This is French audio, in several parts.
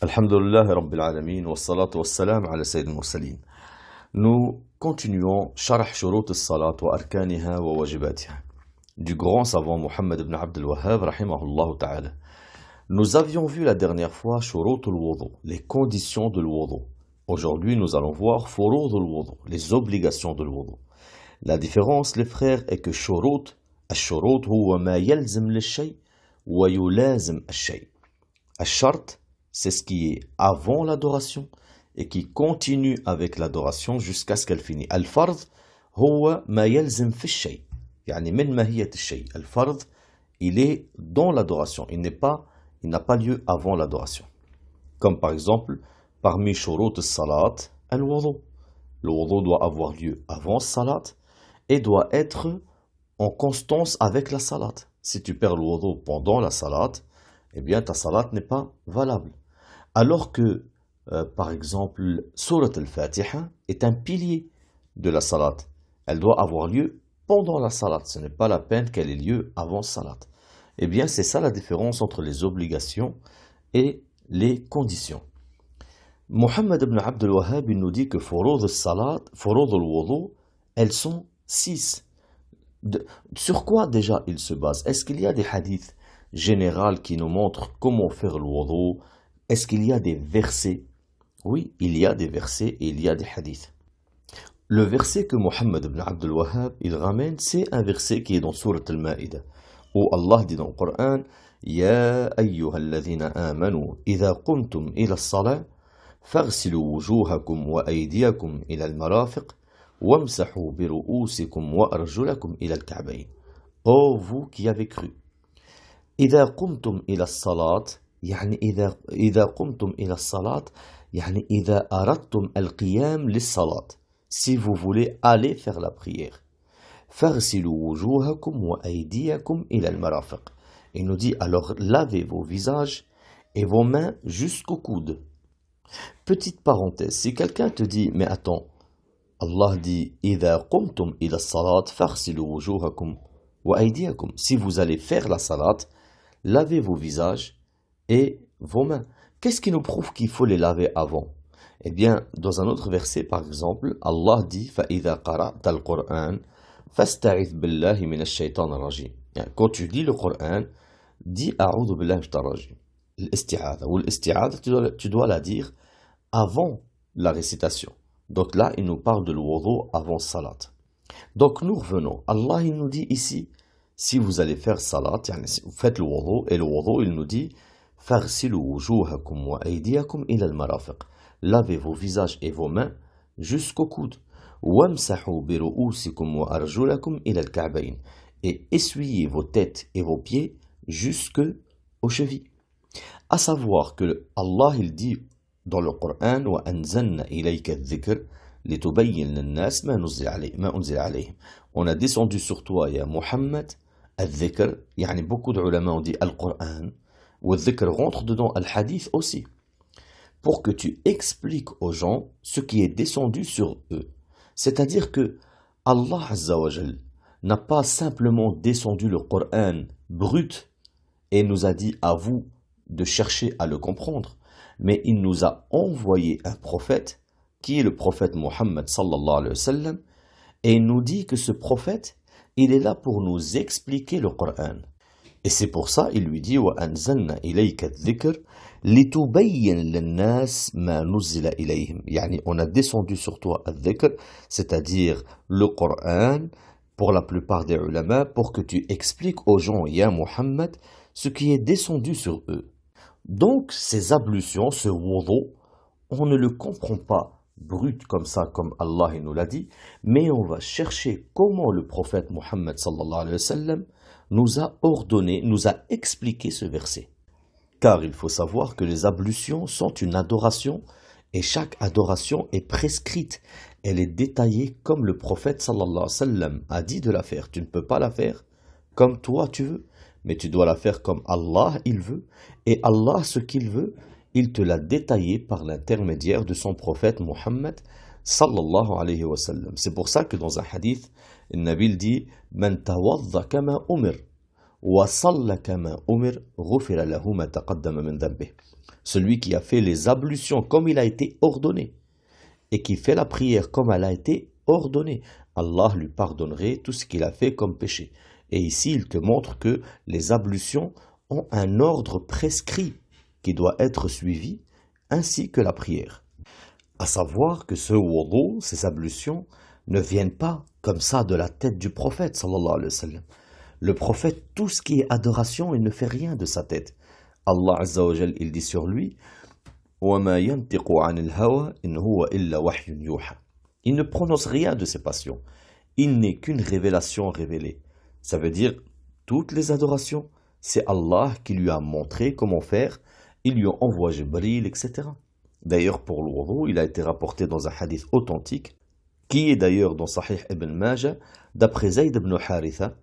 Alhamdulillah Rabbil Alamin wa salatu wa salam ala Sayyid al-Mursalin. Nous continuons Sharh Shurut al-Salat wa Arkaniha wa Wajibatiha du grand savant Muhammad ibn Abd al-Wahhab rahimahullah ta'ala. Nous avions vu la dernière fois Shurut al-Wudu, les conditions de l'Wudu. Aujourd'hui, nous allons voir Furud al-Wudu, les obligations de l'Wudu. La différence, les frères, est que Shurut, al-Shurut huwa ma yalzim lil-shay wa yulazim al-shay. Al-Shart, c'est ce qui est avant l'adoration et qui continue avec l'adoration jusqu'à ce qu'elle finisse. Al-Fard, huwa ma yalzim fi shay. Yani min mahiyat al-shay. Al-Fard, il est dans l'adoration. Il n'a pas lieu avant l'adoration. Comme par exemple, parmi shurut al-salat, al-wudu. Le wudu doit avoir lieu avant salat et doit être en constance avec la salat. Si tu perds le wudu pendant la salat, eh bien ta salat n'est pas valable. Alors que, par exemple, Surat al-Fatiha est un pilier de la salat. Elle doit avoir lieu pendant la salat. Ce n'est pas la peine qu'elle ait lieu avant salat. Eh bien, c'est ça la différence entre les obligations et les conditions. Muhammad ibn Abd al-Wahhab nous dit que Furud al-Salat, Furud al-Wudu, elles sont 6. Sur quoi déjà ils se basent? Est-ce qu'il y a des hadiths généraux qui nous montrent comment faire le wudu? Est-ce qu'il y a des versets? Oui, il y a des versets et il y a des hadiths. Le verset que Muhammad ibn Abd al-Wahhab il ramène, c'est un verset qui est dans Surat al-Ma'idah, où Allah dit dans le Coran: Ya ayyuhalladhina amanu, idha qumtum ila as-salah, faghsilu wujuhakum wa aydiyakum ila al-marafiq, wamsahu bi ru'usikum wa arjulakum ila al-ka'bayn. Ô vous qui avez cru, idha qumtum ila as-salat, يعني إذا قمتم إلى الصلاة يعني إذا أردتم القيام للصلاة, si vous voulez aller faire la prière, فاغسلوا وجوهكم وأيديكم إلى المرافق. Il nous dit alors lavez vos visages et vos mains jusqu'au coude. Petite parenthèse, si quelqu'un te dit mais attends, Allah dit إذا قمتم إلى الصلاة فاغسلوا وجوهكم وأيديكم, si vous allez faire la salat, lavez vos visages et vos mains. Qu'est-ce qui nous prouve qu'il faut les laver avant? Eh bien, dans un autre verset, par exemple, Allah dit فَإِذَا قَرَأْتَ الْقُرْآنَ فَاسْتَعِذْ بِاللَّهِ مِنَ الشَّيْطَانِ الرَّجِيمِ. Quand tu lis le Coran, dis أعوذ بالله من الشيطان الرجيم. L'isti'adha ou l'isti'adha, tu dois la dire avant la récitation. Donc là, il nous parle de l'wudu avant salat. Donc nous revenons. Allah, il nous dit ici, si vous allez faire salat, si vous faites le wudu, et le wudu, il nous dit فَاغْسِلُوا وُجُوهَكُمْ وَأَيْدِيَكُمْ إِلَى الْمَرَافِقِ. Lavez vos visages et vos mains jusqu'au coude. وَامْسَحُوا بِرُؤُوسِكُمْ وَأَرْجُلَكُمْ إِلَى الْكَعْبَيْنِ. Et essuyez vos têtes et vos pieds jusqu'aux chevilles. À savoir que Allah il dit dans le Coran وَأَنزَلْنَا إِلَيْكَ الذِّكْرَ لِتُبَيِّنَ لِلنَّاسِ مَا أُنزِلَ عَلَيْهِمْ. On a descendu sur toi, ya Muhammad, al-dhikr, yani beaucoup de ulama ont dit al-Qur'an, ou al-dhikr rentre dedans al-hadith aussi, pour que tu expliques aux gens ce qui est descendu sur eux. C'est-à-dire que Allah Azza wa Jal n'a pas simplement descendu le Coran brut et nous a dit à vous de chercher à le comprendre, mais il nous a envoyé un prophète qui est le prophète Muhammad sallallahu alayhi wa sallam, et il nous dit que ce prophète, il est là pour nous expliquer le Coran. Et c'est pour ça, il lui dit وَأَنزَلْنَا إِلَيْكَ الذِّكْرَ لِتُبَيِّنَ لِلنَّاسِ مَا نُزِّلَ إِلَيْهِمْ. Yani, on a descendu sur toi al-dhikr, c'est-à-dire le Coran, pour la plupart des ulama, pour que tu expliques aux gens, ya Muhammad, ce qui est descendu sur eux. Donc, ces ablutions, ce wudu, on ne le comprend pas brut comme ça, comme Allah nous l'a dit, mais on va chercher comment le prophète Muhammad sallallahu alayhi wa sallam nous a ordonné, nous a expliqué ce verset. Car il faut savoir que les ablutions sont une adoration et chaque adoration est prescrite. Elle est détaillée comme le prophète sallallahu alayhi wa sallam a dit de la faire. Tu ne peux pas la faire comme toi tu veux, mais tu dois la faire comme Allah il veut. Et Allah ce qu'il veut, il te l'a détaillé par l'intermédiaire de son prophète Muhammad sallallahu alayhi wa sallam. C'est pour ça que dans un hadith, le Nabi dit Man tawadda kama umir وَصَلَّ كَمَا أُمِرَ غُفِرَ لَهُ مَا تَقَدَّمَ مِنْ ذَنبِهِ. Celui qui a fait les ablutions comme il a été ordonné et qui fait la prière comme elle a été ordonnée, Allah lui pardonnerait tout ce qu'il a fait comme péché. Et ici, il te montre que les ablutions ont un ordre prescrit qui doit être suivi, ainsi que la prière. À savoir que ce wudu, ces ablutions, ne viennent pas comme ça de la tête du prophète, sallallahu alayhi wa sallam. Le prophète, tout ce qui est adoration, il ne fait rien de sa tête. Allah Azza wa Jal, il dit sur lui, وَمَا يَنْتِقُ عَنِ الْهَوَى إِنْ هُوَ إِلَّا وَحْيٌ يُوحَى. Il ne prononce rien de ses passions. Il n'est qu'une révélation révélée. Ça veut dire, toutes les adorations, c'est Allah qui lui a montré comment faire. Il lui a envoyé Jibril, etc. D'ailleurs, pour le wudu, il a été rapporté dans un hadith authentique, qui est d'ailleurs dans Sahih ibn Majah, d'après Zayd ibn Haritha,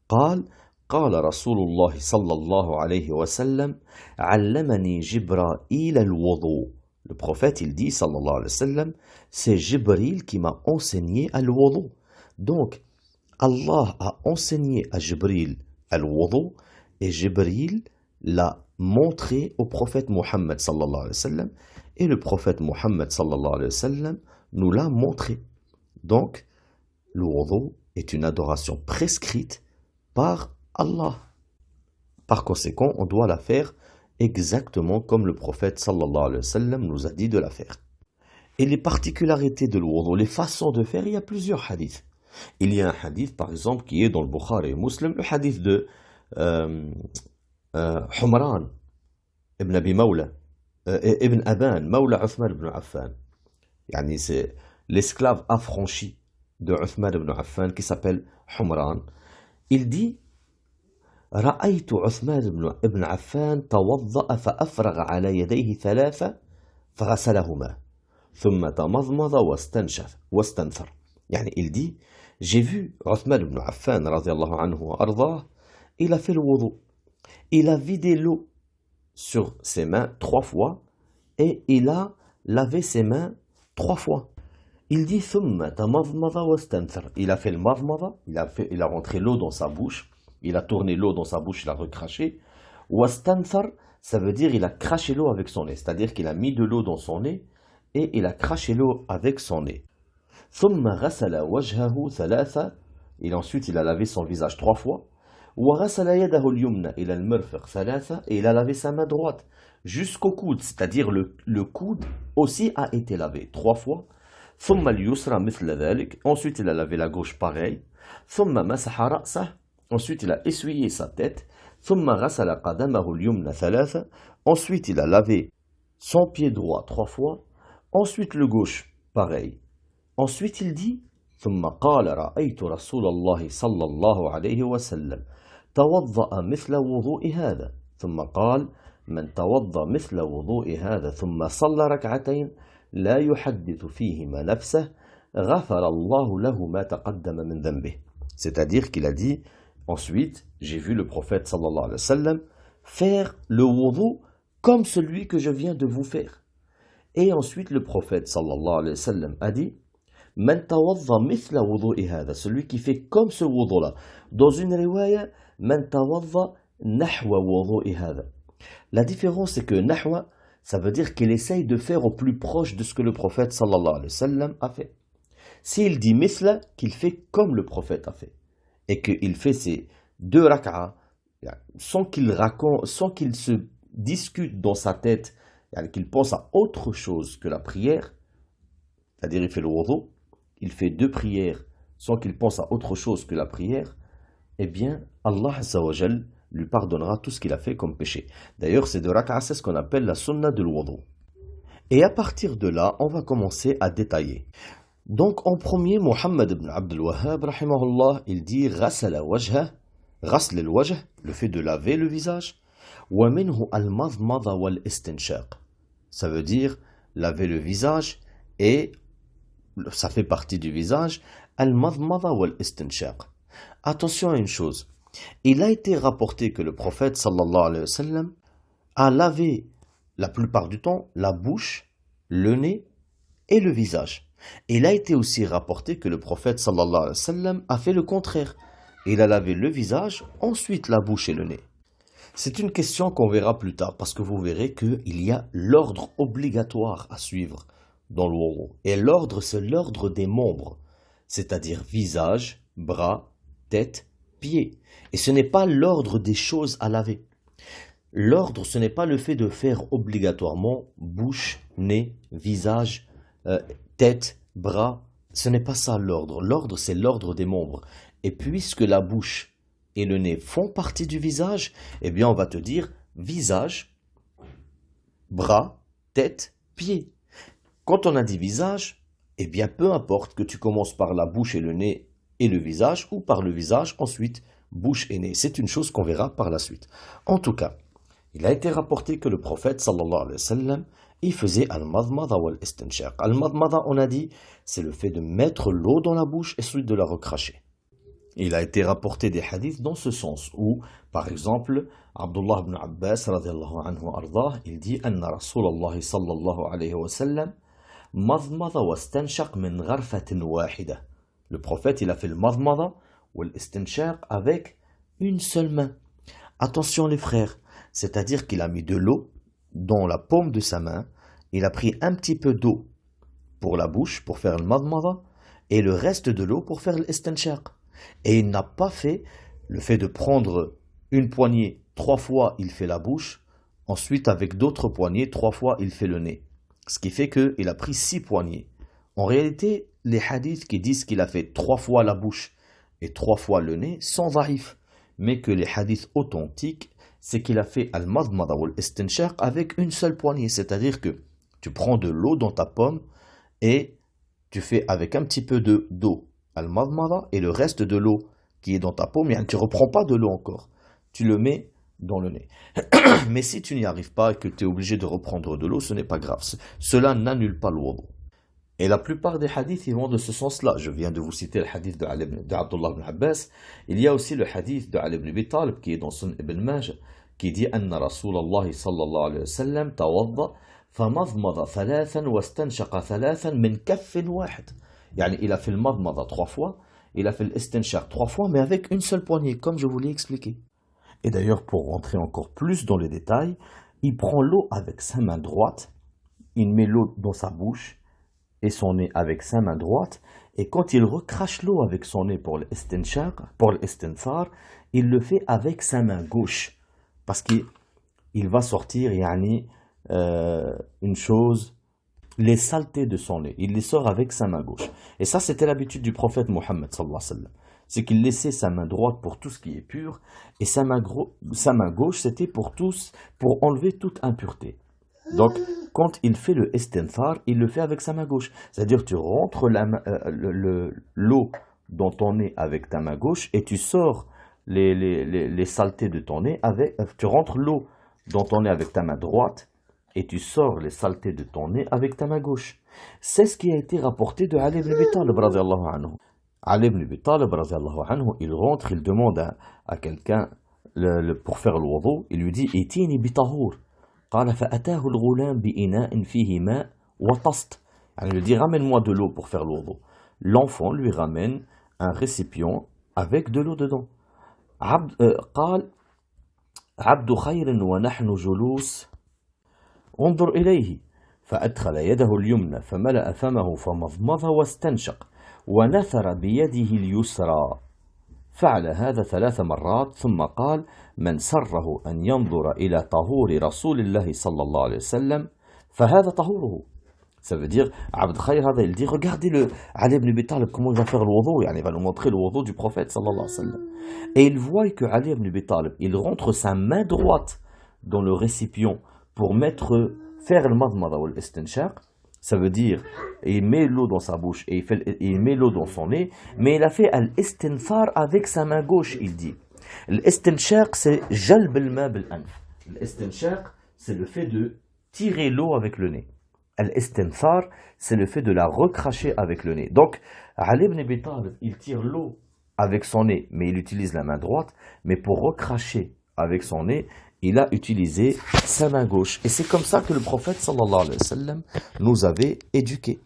قال قال رسول الله صلى الله عليه وسلم علمني جبرائيل الوضوء. Le prophète, il dit, sallallahu alayhi wa sallam, c'est Jibril qui m'a enseigné al-wudu. Donc, Allah a enseigné à Jibril al-wudu et Jibril l'a montré au prophète Muhammad sallallahu alayhi wa sallam et le prophète Muhammad sallallahu alayhi wa sallam nous l'a montré. Donc, le wudu est une adoration prescrite par Allah. Par conséquent, on doit la faire exactement comme le prophète sallallahu alayhi wa sallam nous a dit de la faire. Et les particularités de l'wudu, les façons de faire, il y a plusieurs hadiths. Il y a un hadith, par exemple, qui est dans le Bukhari et Muslim, le hadith de Humran ibn Abi Mawla, ibn Aban, Mawla Uthman ibn Affan. Yani c'est l'esclave affranchi de Uthman ibn Affan qui s'appelle Humran. Il dit رأيت عثمان بن عفان توضأ فأفرغ على يديه ثلاثة فغسلهما ثم تمضمض واستنثر. يعني il dit, j'ai vu Uthman ibn Affan radiyallahu anhu wa ardah, il a fait le wudu, il a vidé l'eau sur ses mains 3 fois et il a lavé ses mains 3 fois. Il dit ثم تمضمض واستنثر. Il a fait le madmada, il a rentré l'eau dans sa bouche. Il a tourné l'eau dans sa bouche, il a recraché. Wastanthar, ça veut dire il a craché l'eau avec son nez. C'est-à-dire qu'il a mis de l'eau dans son nez et il a craché l'eau avec son nez. ثم غسل وجهه ثلاثة. Et ensuite il a lavé son visage 3 fois. وغسل يده اليمنى إلى المرفق ثلاثة. Et il a lavé sa main droite jusqu'au coude. C'est-à-dire le coude aussi a été lavé 3 fois. ثم اليسرى مثل ذلك. Ensuite il a lavé la gauche pareil. ثم مسح رأسه. Ensuite, il a essuyé sa tête. ثم غسل قدمه اليمنى ثلاثة. Ensuite, il a lavé son pied droit 3 fois. Ensuite, le gauche, pareil. Ensuite, il dit ثم قال رأيت رسول الله صلى الله عليه وسلم توضأ مثل وضوء هذا. ثم قال من توضأ مثل وضوء هذا ثم صلى ركعتين لا يحدث فيهما نفسه غفر الله له ما تقدم من ذنبه. C'est-à-dire qu'il a dit ensuite, j'ai vu le prophète sallallahu alayhi wa sallam faire le wudu comme celui que je viens de vous faire. Et ensuite, le prophète sallallahu alayhi wa sallam a dit Man tawadda mithla wudu'i hada, celui qui fait comme ce wudu-là. Dans une riwaya, Man tawadda nahwa wudu'i hada. La différence, c'est que nahwa, ça veut dire qu'il essaye de faire au plus proche de ce que le prophète sallallahu alayhi wa sallam a fait. S'il dit mithla, qu'il fait comme le prophète a fait. Et qu'il fait ces 2 rak'a sans qu'il se discute dans sa tête, qu'il pense à autre chose que la prière, c'est-à-dire il fait le wudu, il fait 2 prières sans qu'il pense à autre chose que la prière, eh bien Allah Azza wa Jal lui pardonnera tout ce qu'il a fait comme péché. D'ailleurs, ces 2 rak'a, c'est ce qu'on appelle la sunna de wudu. Et à partir de là, on va commencer à détailler. Donc, en premier, Muhammad ibn Abdul Wahhab, rahimahullah, il dit غسل وجهه, غسل الوجه, le fait de laver le visage, ومنه المضمضة والاستنشاق. Ça veut dire laver le visage et ça fait partie du visage, المضمضة والاستنشاق. Attention à une chose, il a été rapporté que le prophète sallallahu alayhi wa sallam a lavé la plupart du temps la bouche, le nez et le visage. Il a été aussi rapporté que le prophète sallallahu alayhi wa sallam a fait le contraire. il a lavé le visage, ensuite la bouche et le nez. C'est une question qu'on verra plus tard, parce que vous verrez qu'il y a l'ordre obligatoire à suivre dans le wudu. Et l'ordre, c'est l'ordre des membres, c'est-à-dire visage, bras, tête, pieds. Et ce n'est pas l'ordre des choses à laver. L'ordre, ce n'est pas le fait de faire obligatoirement bouche, nez, visage, tête, bras. Ce n'est pas ça l'ordre. L'ordre, c'est l'ordre des membres. Et puisque la bouche et le nez font partie du visage, eh bien on va te dire visage, bras, tête, pieds. Quand on a dit visage, eh bien peu importe que tu commences par la bouche et le nez et le visage, ou par le visage, ensuite bouche et nez. C'est une chose qu'on verra par la suite. En tout cas, il a été rapporté que le prophète sallallahu alayhi wa sallam, il faisait al-madmada wal-istinshaq. Al-madmada, on a dit, c'est le fait de mettre l'eau dans la bouche et ensuite de la recracher. Il a été rapporté des hadiths dans ce sens, où, par exemple, Abdullah ibn Abbas, radiyallahu anhu ardah, il dit « Anna Rasulallah sallallahu alayhi wa sallam, madmada wa stanshaq min gharfatin wahida » Le prophète, il a fait le madmada ou l'istinshaq avec une seule main. Attention les frères, c'est-à-dire qu'il a mis de l'eau dans la paume de sa main, il a pris un petit peu d'eau pour la bouche, pour faire le madmada, et le reste de l'eau pour faire l'istinshaq. Et il n'a pas fait le fait de prendre une poignée 3 fois, il fait la bouche, ensuite avec d'autres poignées 3 fois, il fait le nez. Ce qui fait qu'il a pris 6 poignées. En réalité, les hadiths qui disent qu'il a fait 3 fois la bouche et 3 fois le nez sont dhaïf. Mais que les hadiths authentiques, c'est qu'il a fait al-madmada ou al-istinshaq avec une seule poignée. C'est-à-dire que tu prends de l'eau dans ta pomme et tu fais avec un petit peu d'eau al-madmada et le reste de l'eau qui est dans ta paume, tu ne reprends pas de l'eau encore. Tu le mets dans le nez. Mais si tu n'y arrives pas et que tu es obligé de reprendre de l'eau, ce n'est pas grave. Cela n'annule pas le wudu. Et la plupart des hadiths, ils vont de ce sens-là. Je viens de vous citer le hadith d'Abdullah ibn Abbas. Il y a aussi le hadith d'Ali ibn Abi Talib qui est dans Sunan Ibn Majah, qui dit « Anna Rasulallah sallallahu alayhi wa sallam tawadda famadmada thalathan wastanshaqa thalathan min kaffin wahid » Yani, il a fait le madmada 3 fois, il a fait l'istinshaq 3 fois, mais avec une seule poignée, comme je vous l'ai expliqué. Et d'ailleurs, pour rentrer encore plus dans les détails, il prend l'eau avec sa main droite, il met l'eau dans sa bouche et son nez avec sa main droite, et quand il recrache l'eau avec son nez pour l'istinshaq, pour l'istinthar, il le fait avec sa main gauche, parce qu'il va sortir, une chose, les saletés de son nez, il les sort avec sa main gauche. Et ça, c'était l'habitude du prophète Mohammed sallallahu alayhi wa sallam. C'est qu'il laissait sa main droite pour tout ce qui est pur, et sa main gauche, c'était pour enlever toute impureté. Donc, quand il fait le istinthar, il le fait avec sa main gauche. C'est-à-dire, tu rentres l'eau dans ton nez avec ta main gauche, et tu sors les saletés de ton nez tu rentres l'eau dans ton nez avec ta main droite, et tu sors les saletés de ton nez avec ta main gauche. C'est ce qui a été rapporté de Ali ibn Abi Talib, radiyallahu anhu. Ali ibn Abi Talib, radiyallahu anhu, il rentre, il demande à quelqu'un pour faire le wudu, il lui dit « Itini bitahour ». قال فأتاه الغلام بإناء فيه ماء وطست. Il lui dit « Ramène-moi de l'eau pour faire le wudu ». L'enfant lui ramène un récipient avec de l'eau dedans. قال عبد خير ونحن جلوس انظر إليه فأدخل يده اليمنى فملأ فمه فمضمض واستنشق ونثر بيده اليسرى فعل هذا 3 مرات ثم قال من سره أن ينظر إلى طهور رسول الله صلى الله عليه وسلم فهذا طهوره. Ça veut dire, Abd Khayr, il dit, regardez Ali ibn Abi Talib, comment il va faire le wudu, il va nous montrer le wudu du prophète sallallahu alayhi wa sallam. Et il voit que Ali ibn Abi Talib, il rentre sa main droite dans le récipient pour faire le madmada ou l'istinshaq. Ça veut dire, il met l'eau dans sa bouche et il met l'eau dans son nez, mais il a fait l'istinthar avec sa main gauche, il dit. L'istinshaq, c'est jalb al-ma bil-anf. L'istinshaq, c'est le fait de tirer l'eau avec le nez. L'istinthar, c'est le fait de la recracher avec le nez. Donc, Ali ibn Abi Talib, il tire l'eau avec son nez, mais il utilise la main droite, mais pour recracher avec son nez, il a utilisé sa main gauche. Et c'est comme ça que le prophète sallallahu alayhi wa sallam nous avait éduqués,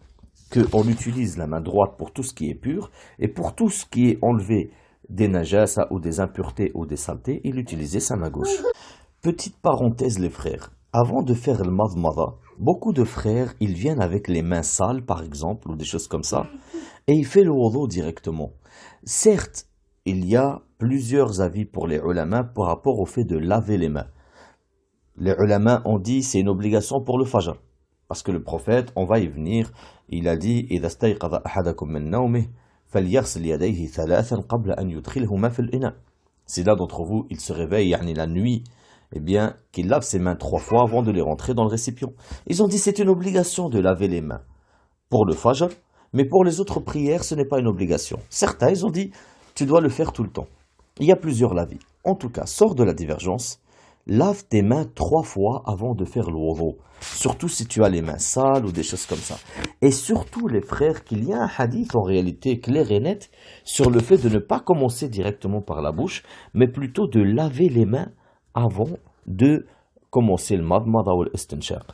qu'on utilise la main droite pour tout ce qui est pur, et pour tout ce qui est enlevé des najasa ou des impuretés ou des saletés, il utilisait sa main gauche. Petite parenthèse les frères, avant de faire le madmada, beaucoup de frères, ils viennent avec les mains sales par exemple, ou des choses comme ça, et il fait le wudu directement. Certes, il y a plusieurs avis pour les ulama par rapport au fait de laver les mains. Les ulama ont dit c'est une obligation pour le fajr. Parce que le prophète, on va y venir, il a dit إذا استيقظ أحدكم من نومه فليغسل يديه ثلاثا قبل أن يدخلهما في الإناء. Si l'un d'entre vous, il se réveille la nuit, eh bien, qu'il lave ses mains 3 fois avant de les rentrer dans le récipient. Ils ont dit c'est une obligation de laver les mains pour le fajr, mais pour les autres prières, ce n'est pas une obligation. Certains, ils ont dit tu dois le faire tout le temps. Il y a plusieurs avis. En tout cas, sors de la divergence. Lave tes mains 3 fois avant de faire le wudu. Surtout si tu as les mains sales ou des choses comme ça. Et surtout, les frères, qu'il y a un hadith en réalité clair et net sur le fait de ne pas commencer directement par la bouche, mais plutôt de laver les mains avant de commencer le madmada ou l'istinshaq.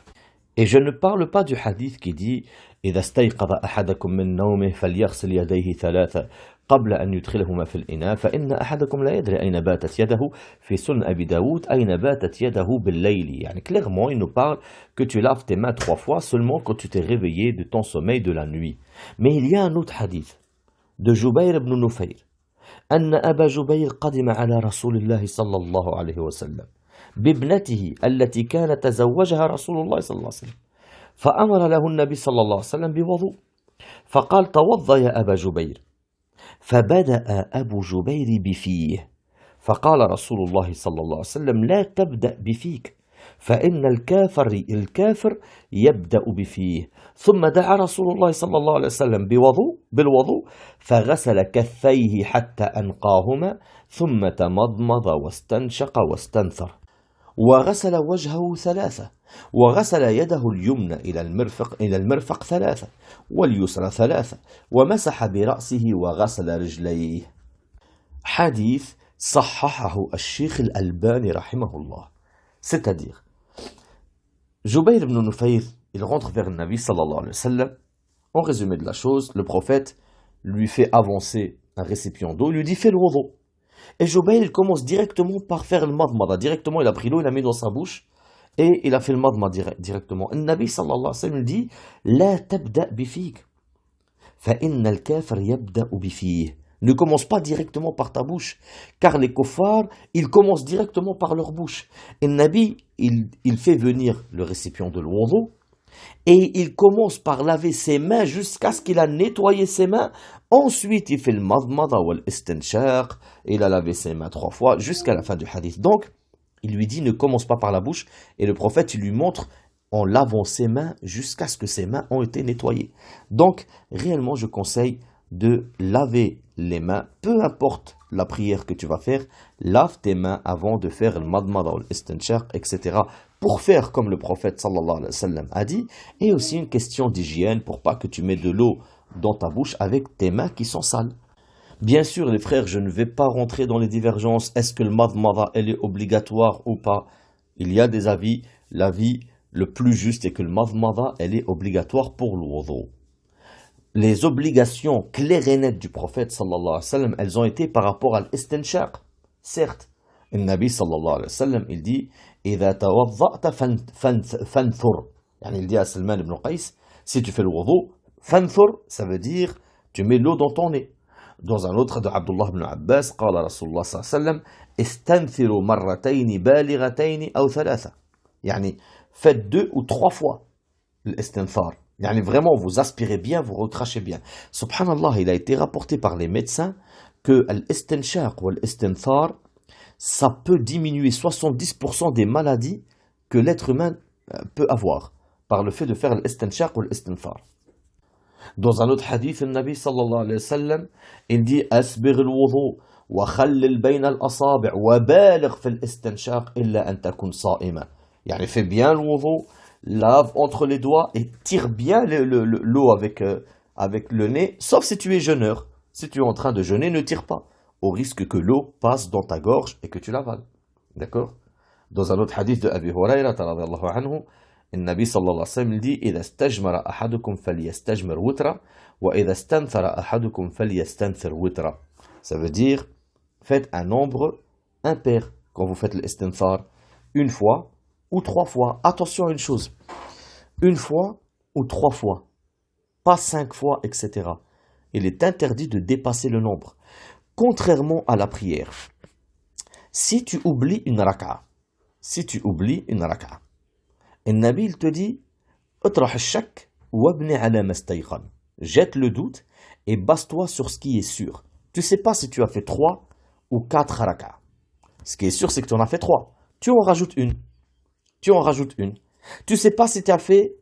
Et je ne parle pas du hadith qui dit إذا استيقظ أحدكم من نومه فليغسل يديه ثلاثة قبل أن يدخلهما في الإناء فإن أحدكم لا يدري أين باتت يده في سنن أبي داود أين باتت يده بالليل. يعني clairement il nous parle que tu laves tes mains 3 fois seulement quand tu t'es réveillé de ton sommeil de la nuit. Mais il y a un autre hadith de Jubayr ibn Nufayr أن أبا جبير قدم على رسول الله صلى الله عليه وسلم بابنته التي كان تزوجها رسول الله صلى الله عليه وسلم فأمر له النبي صلى الله عليه وسلم بوضوء فقال توضأ يا أبا جبير فبدأ أبو جبير بفيه فقال رسول الله صلى الله عليه وسلم لا تبدأ بفيك فإن الكافر يبدأ بفيه ثم دعا رسول الله صلى الله عليه وسلم بالوضوء فغسل كفيه حتى أنقاهما ثم تمضمض واستنشق واستنثر وغسل وجهه 3 وغسل يده اليمنى إلى المرفق 3 واليسرى 3 ومسح برأسه وغسل رجليه. حديث صححه الشيخ الألباني رحمه الله. C'est-à-dire, Jubayr ibn Nufayr, il rentre vers le Nabi sallallahu alayhi wa sallam. En résumé de la chose, le prophète lui fait avancer un récipient d'eau, il lui dit fais le wudu. Et Jubayr, il commence directement par faire le madmada. Directement, il a pris l'eau, il l'a mis dans sa bouche et il a fait le madmada directement. Le Nabi sallallahu alayhi wa sallam dit La tabda bifik. Fa inna al-kafir yabda bifih. Ne commence pas directement par ta bouche, car les kuffars, ils commencent directement par leur bouche. Et le Nabi, il fait venir le récipient de l'wudu, et il commence par laver ses mains jusqu'à ce qu'il a nettoyé ses mains. Ensuite, il fait le madmada ou l'istinshaq, il a lavé ses mains 3 fois jusqu'à la fin du hadith. Donc, il lui dit ne commence pas par la bouche, et le prophète, il lui montre en lavant ses mains jusqu'à ce que ses mains ont été nettoyées. Donc, réellement, je conseille de laver les mains, peu importe la prière que tu vas faire, lave tes mains avant de faire le madmada ou l'istinshaq, etc. pour faire comme le prophète sallallahu alayhi wa sallam a dit, et aussi une question d'hygiène pour pas que tu mets de l'eau dans ta bouche avec tes mains qui sont sales. Bien sûr les frères, je ne vais pas rentrer dans les divergences, est-ce que le madmada elle est obligatoire ou pas? Il y a des avis, l'avis le plus juste est que le madmada elle est obligatoire pour le wudu. Les obligations claires et nettes du prophète sallallahu alayhi wa sallam, elles ont été par rapport à l'istinshaq. Certes, le Nabi sallallahu alayhi wa sallam, il dit إذا توضأت فانثر. Il dit à Salman ibn Qais, si tu fais le wudu, fanthur, ça veut dire tu mets l'eau dans ton nez. Dans un autre de Abdullah ibn Abbas, قال رسول الله صلى الله عليه وسلم استنثروا مرتين بالغتين أو 3. Faites 2 ou 3 fois l'istinthar. Vraiment, vous aspirez bien, vous recrachez bien. Subhanallah, il a été rapporté par les médecins que l'istinshaq ou l'istinthar, ça peut diminuer 70% des maladies que l'être humain peut avoir par le fait de faire l'istinshaq ou l'istinthar. Dans un autre hadith, le Nabi sallallahu alayhi wa sallam, il dit asbigh al-wudu wa khallil bayna al-asabi' wa baligh fi al-istinshaq illa an takun sa'ima. Fais bien le wudu, lave entre les doigts et tire bien l'eau avec le nez, sauf si tu es jeûneur. Si tu es en train de jeûner, ne tire pas, au risque que l'eau passe dans ta gorge et que tu l'avales. D'accord? Dans un autre hadith de Abi Huraira, radiyallahu anhu, le Nabi sallallahu alayhi wa sallam dit إذا استجمر أحدكم فليستجمر وترا وإذا استنثر أحدكم فليستنثر وترا. Ça veut dire, faites un nombre impair quand vous faites l'istinthar, une fois ou 3 fois. Attention à une chose, une fois ou 3 fois, pas 5 fois, etc. Il est interdit de dépasser le nombre. Contrairement à la prière, si tu oublies une raka'a, et le Nabi il te dit اطرح الشك وابني على ما استيقن. Jette le doute et base-toi sur ce qui est sûr. Tu ne sais pas si tu as fait 3 ou 4 raka'a. Ce qui est sûr, c'est que tu en as fait 3. Tu en rajoutes une. Tu ne sais pas si tu as fait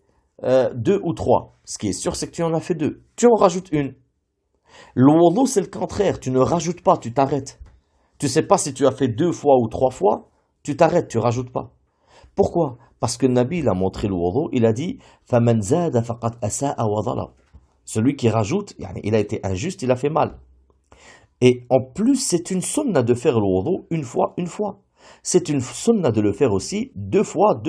2 ou 3. Ce qui est sûr, c'est que tu en as fait 2. Tu en rajoutes une. Le wudu, c'est le contraire. Tu ne rajoutes pas, tu t'arrêtes. Tu ne sais pas si tu as fait 2 fois ou 3 fois. Tu t'arrêtes, tu ne rajoutes pas. Pourquoi? Parce que le Nabi il a montré le wudu, il a dit فَمَنْ زَادَ فَقَدْ أَسَاءَ وَظَلَمَ. Celui qui rajoute, il a été injuste, il a fait mal. Et en plus, c'est une sunna de faire le wudu une fois. C'est une sunna de le faire aussi 2 fois.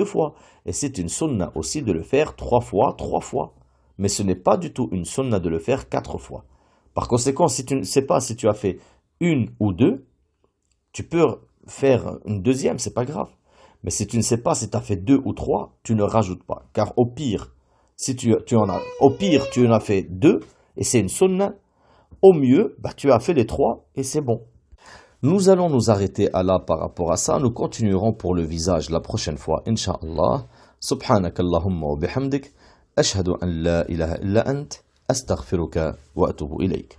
Et c'est une sunna aussi de le faire 3 fois. Mais ce n'est pas du tout une sunna de le faire 4 fois. Par conséquent, si tu ne sais pas si tu as fait 1 ou 2, tu peux faire une deuxième, c'est pas grave. Mais si tu ne sais pas si tu as fait 2 ou 3, tu ne rajoutes pas. Car au pire, tu en as fait 2 et c'est une sunna. Au mieux, tu as fait les 3 et c'est bon. Nous allons nous arrêter là par rapport à ça. Nous continuerons pour le visage la prochaine fois, Inch'Allah. Subhanak Allahumma wa bihamdik. Ashhadu an la ilaha illa ant. Astaghfiruka wa atubu ilayk.